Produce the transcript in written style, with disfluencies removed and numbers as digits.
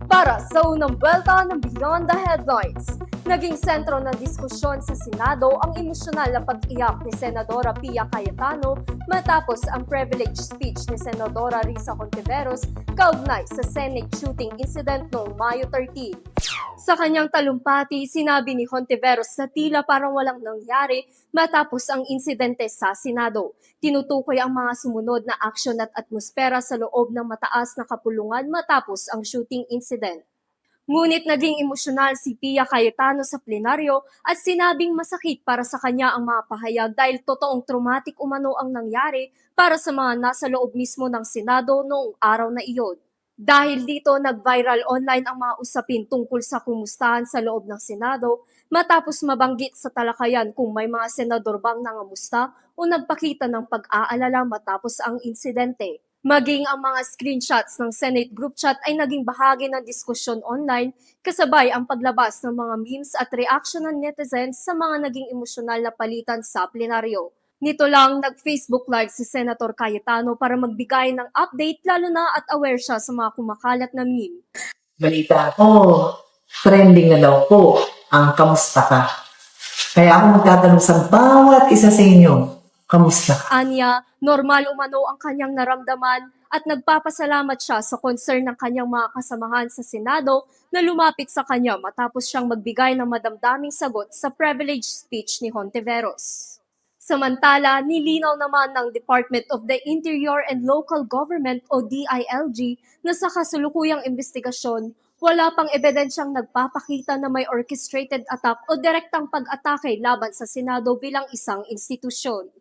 Para sa unang buwelta ng Beyond the Headlines, naging sentro ng diskusyon sa Senado ang emosyonal na pag-iyak ni Senadora Pia Cayetano matapos ang privilege speech ni Senadora Risa Hontiveros kaugnay sa Senate shooting incident noong Mayo 13. Sa kanyang talumpati, sinabi ni Hontiveros na tila parang walang nangyari matapos ang insidente sa Senado. Tinutukoy ang mga sumunod na aksyon at atmosfera sa loob ng mataas na kapulungan matapos ang shooting incident. Ngunit naging emosyonal si Pia Cayetano sa plenaryo at sinabing masakit para sa kanya ang mga pahayag dahil totoong traumatic umano ang nangyari para sa mga nasa loob mismo ng Senado noong araw na iyon. Dahil dito, nag-viral online ang mga usapin tungkol sa kumustahan sa loob ng Senado matapos mabanggit sa talakayan kung may mga senador bang nangamusta o nagpakita ng pag-aalala matapos ang insidente. Maging ang mga screenshots ng Senate group chat ay naging bahagi ng diskusyon online kasabay ang paglabas ng mga memes at reaction ng netizens sa mga naging emosyonal na palitan sa plenaryo. Nito lang, nag-Facebook Live si Senator Cayetano para magbigay ng update lalo na at aware siya sa mga kumakalat na meme. Balita ko, trending na daw po ang kamusta ka. Kaya ako magtatanong sa bawat isa sa inyo, kamusta ka? Anya, normal umano ang kanyang naramdaman at nagpapasalamat siya sa concern ng kanyang mga kasamahan sa Senado na lumapit sa kanya matapos siyang magbigay ng madamdaming sagot sa privilege speech ni Hontiveros. Samantala, nilinaw naman ng Department of the Interior and Local Government o DILG na sa kasulukuyang investigasyon, wala pang ebidensyang nagpapakita na may orchestrated attack o direktang pag-atake laban sa Senado bilang isang institusyon.